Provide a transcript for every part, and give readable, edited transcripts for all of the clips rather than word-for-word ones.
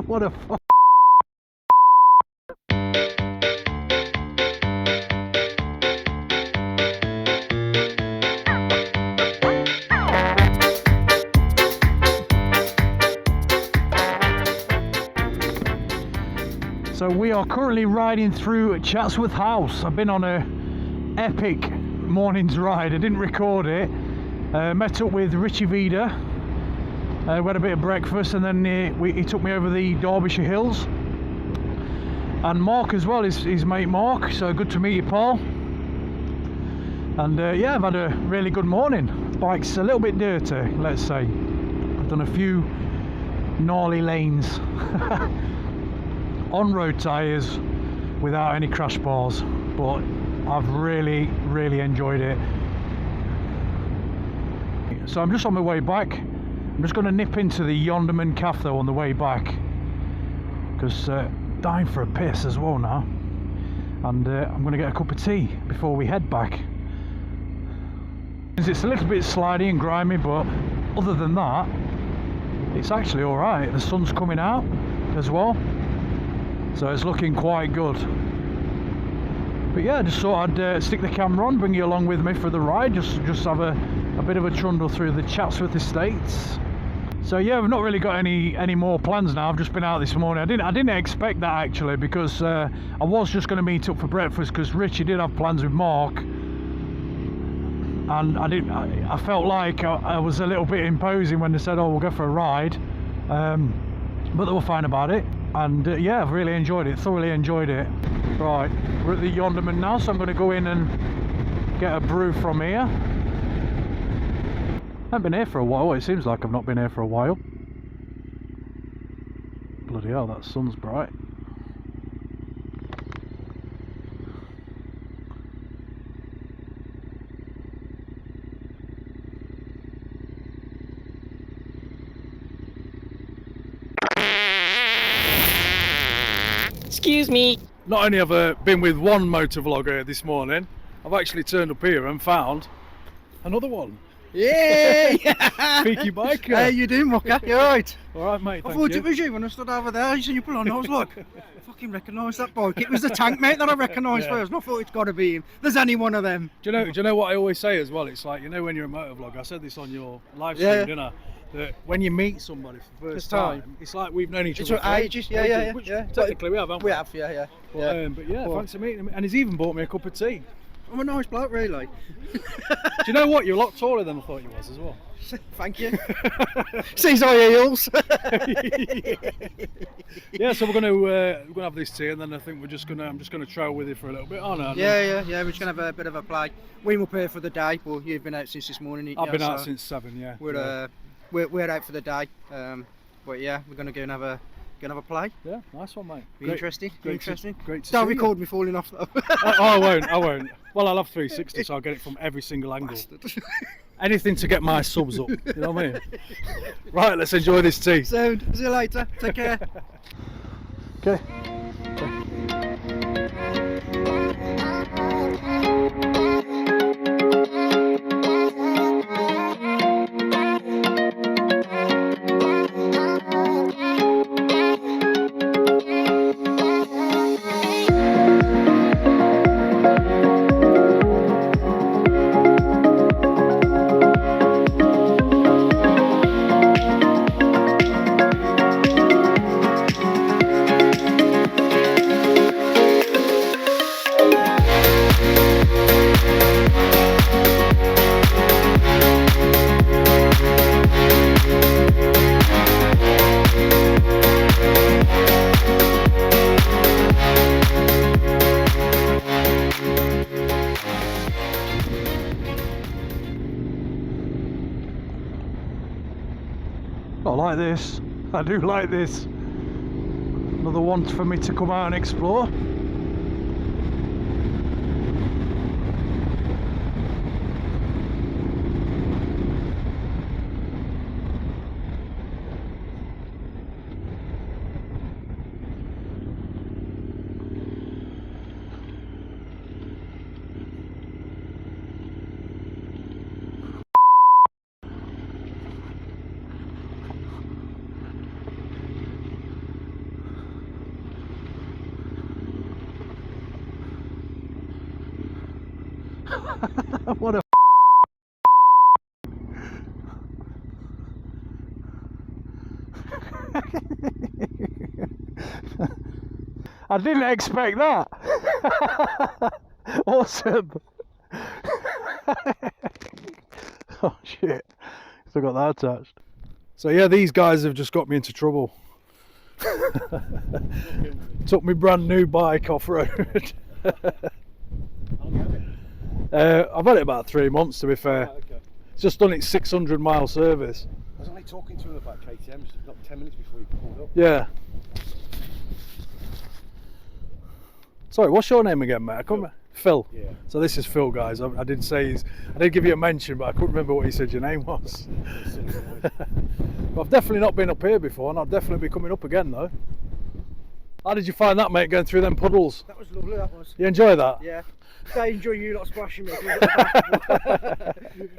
What a fuck. So we are currently riding through Chatsworth House. I've been on a epic morning's ride. I didn't record it. Met up with Richie Vida. We had a bit of breakfast, and then he took me over the Derbyshire hills. And Mark as well, his mate Mark. So good to meet you, Paul. And yeah, I've had a really good morning. Bike's a little bit dirty, let's say. I've done a few gnarly lanes. On-road tyres without any crash bars, but I've really enjoyed it. So I'm just on my way back. I'm just going to nip into the Yonderman Cafe on the way back, because dying for a piss as well now, and I'm going to get a cup of tea before we head back. It's a little bit slidey and grimy, but other than that it's actually alright. The sun's coming out as well, so it's looking quite good. But yeah, I just thought I'd stick the camera on, bring you along with me for the ride, just have a bit of a trundle through the Chatsworth estates. So yeah, we've not really got any more plans now. I've just been out this morning. I didn't expect that actually, because I was just going to meet up for breakfast, because Richie did have plans with Mark, and I felt like I was a little bit imposing when they said, oh, we'll go for a ride, but they were fine about it. And yeah, I've really enjoyed it, thoroughly enjoyed it. Right, we're at the Yonderman now, so I'm going to go in and get a brew from here. I haven't been here for a while. It seems like I've not been here for a while. Bloody hell, that sun's bright. Excuse me. Not only have I been with one motovlogger this morning, I've actually turned up here and found another one. Yay! Peaky biker. How you doing, Mucker? You alright? Alright, mate, I thank thought you. it was you when I stood over there. You seen you pull on nose, look. I fucking recognised that bike. It was the tank, mate, that I recognised Yeah. first. And I thought it's got to be him. There's any one of them. Do you know what I always say as well? It's like, you know, when you're a motovlogger, I said this on your live stream, Yeah. didn't I? That when you meet somebody for the first time, it's like we've known each It's other for ages. Yeah. Which technically we have, haven't we? We have, yeah. But yeah, thanks for meeting him. And he's even bought me a cup of tea. I'm a nice bloke, really. Do you know what? You're a lot taller than I thought you was as well. Thank you. Sees our heels. Yeah, so we're gonna have this tea, and then I think I'm just gonna trail with you for a little bit, aren't I? Yeah. We're just gonna have a bit of a play. We're up here for the day, but you've been out since this morning. I've been out since 7. Yeah. We're out for the day. But yeah, we're gonna go and have a play. Yeah, nice one, mate. Be interesting. Great to Don't see you. record me falling off though. I won't. Well, I'll have 360, so I'll get it from every single angle. Anything to get my subs up, you know what I mean? Right, let's enjoy this tea. Sound. See you later. Take care. Okay. I like this. I do like this. Another one for me to come out and explore. What a I didn't expect that. Awesome. Oh shit, still got that attached. So yeah, these guys have just got me into trouble. Took me brand new bike off-road. I've had it about 3 months, to be fair. Right, okay. It's just done its 600-mile service. I was only talking to him about KTMs, not 10 minutes before you pulled up. Yeah. Sorry, what's your name again, mate? I couldn't remember. Phil. Yeah. So this is Phil, guys. I did say I did give you a mention, but I couldn't remember what you said your name was. But I've definitely not been up here before, and I'll definitely be coming up again, though. How did you find that, mate, going through them puddles? That was lovely, that was. You enjoy that? Yeah. I enjoy you not splashing me.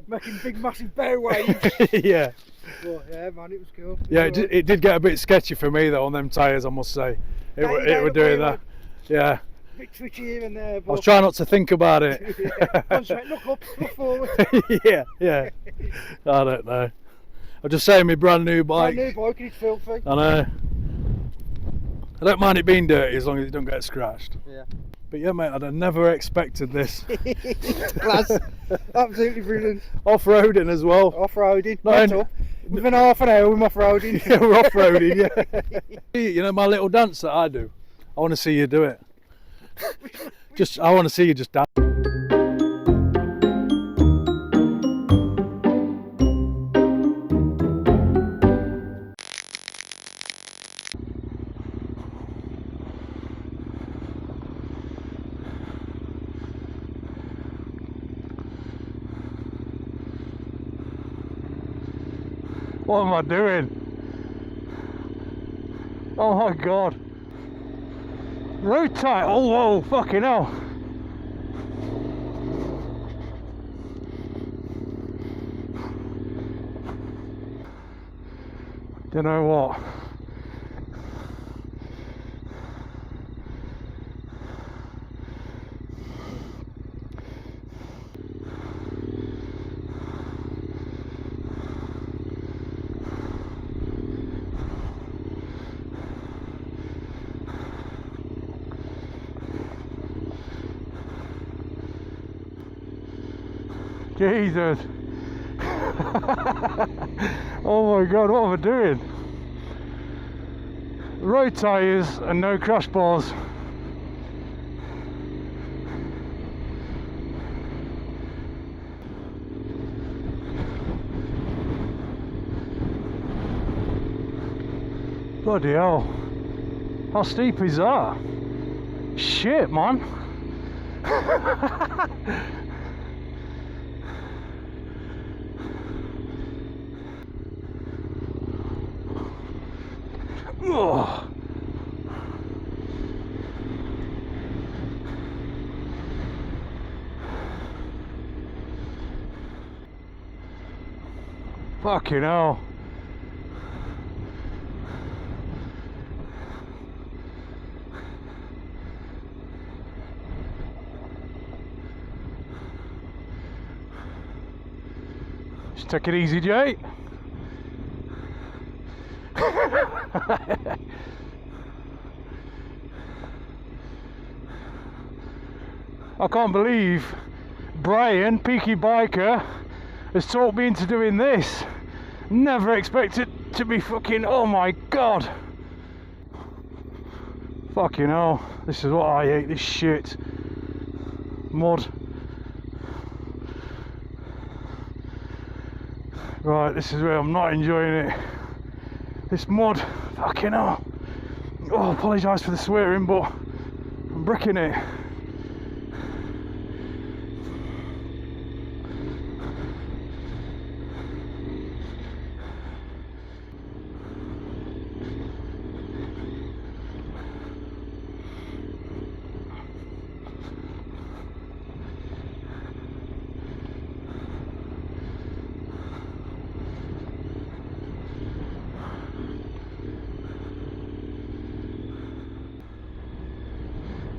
Making big, massive bear waves. Yeah. But yeah, man, it was cool. Yeah, it did get a bit sketchy for me, though, on them tyres, I must say. It were doing that. Yeah. A bit twitchy here and there. But I was trying not to think about it. yeah. Concentrate, look up, look forward. Yeah. I don't know. I'm just saying, my brand new bike. Brand new bike and it's filthy. I know. I don't mind it being dirty as long as it don't get scratched. Yeah. But yeah, mate, I'd have never expected this. Class. Absolutely brilliant. Off-roading as well. Off-roading. No, Within half an hour we're off-roading. Yeah, we're off-roading, yeah. You know my little dance that I do? I want to see you do it. I want to see you just dance. What am I doing? Oh my god. Road tight. Oh, whoa, fucking hell. Don't know what. Jesus. Oh my god, what am I doing? Road tyres and no crash bars. Bloody hell. How steep is that? Shit, man. Ugh. Fucking hell. Just take it easy, Jay. I can't believe Brian, Peaky Biker, has talked me into doing this. Never expected to be fucking, oh my god. Fucking hell, this is what I hate, this shit. Mud. Right, this is where I'm not enjoying it. This mud, fucking hell. Oh, I apologise for the swearing, but I'm bricking it.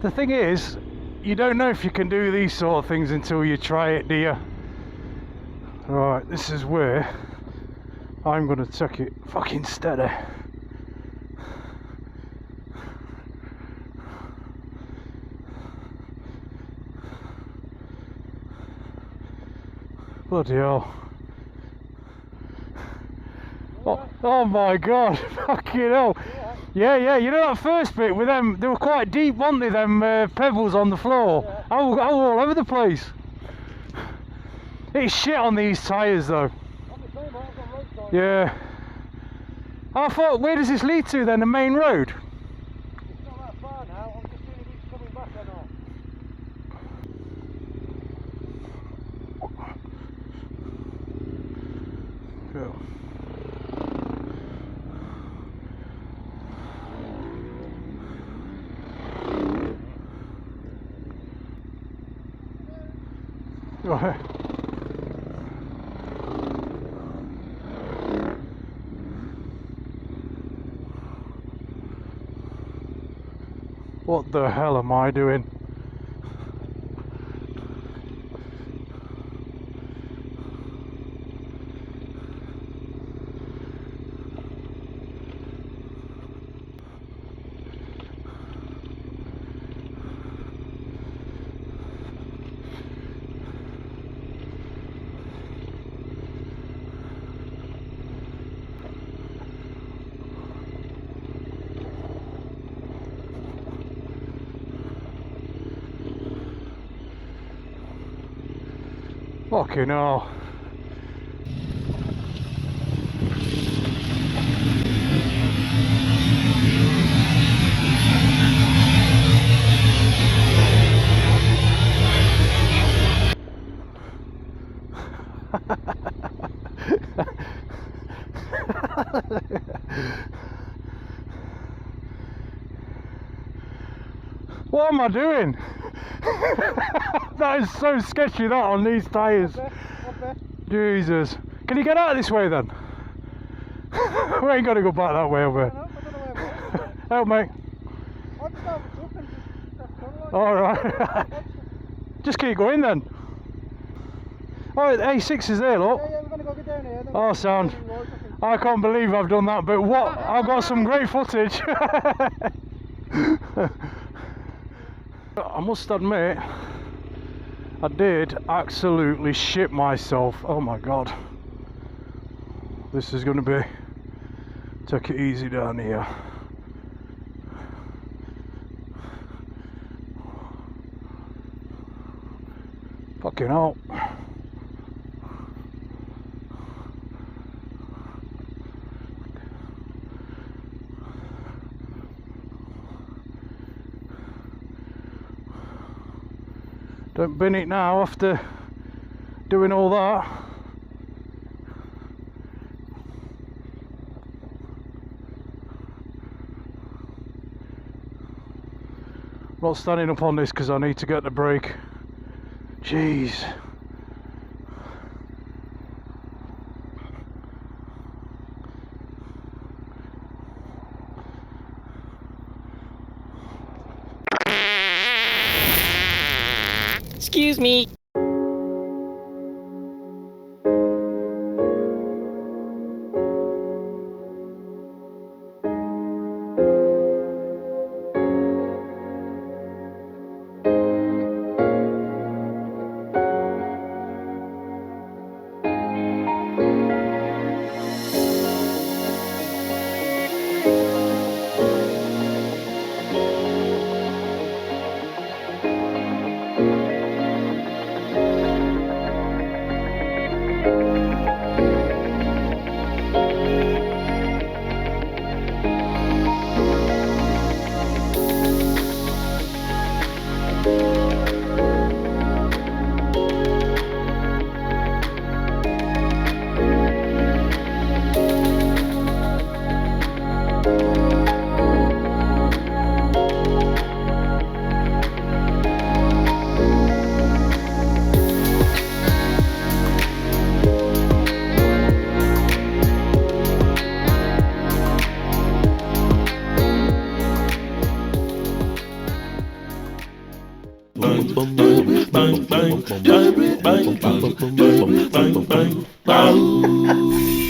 The thing is, you don't know if you can do these sort of things until you try it, do you? Right, this is where I'm gonna take it fucking steady. Bloody hell. Oh my god, fucking hell. Yeah, you know that first bit with them, they were quite deep, weren't they, them pebbles on the floor? I was all over the place. It's shit on these tyres though. Yeah. I thought, where does this lead to then, the main road? It's not that far now, I'm just seeing if he's coming back or not. Cool. Right. What the hell am I doing? Fucking hell. What am I doing? That is so sketchy, that on these tyres. Jesus. Can you get out this way then? We ain't got to go back that way over. Help me. Alright. Just keep going then. Oh, A6 is there, look. Yeah, we're going to go get down here. Oh, sound. I can't believe I've done that, but what? I've got some great footage. I must admit, I did absolutely shit myself. Oh my god. This is going to be... Take it easy down here. Fucking hell. Don't bin it now after doing all that. I'm not standing up on this because I need to get the brake. Jeez. Excuse me. bang, bang, bang, bang, bang, bang, bang, bang, bang, bang.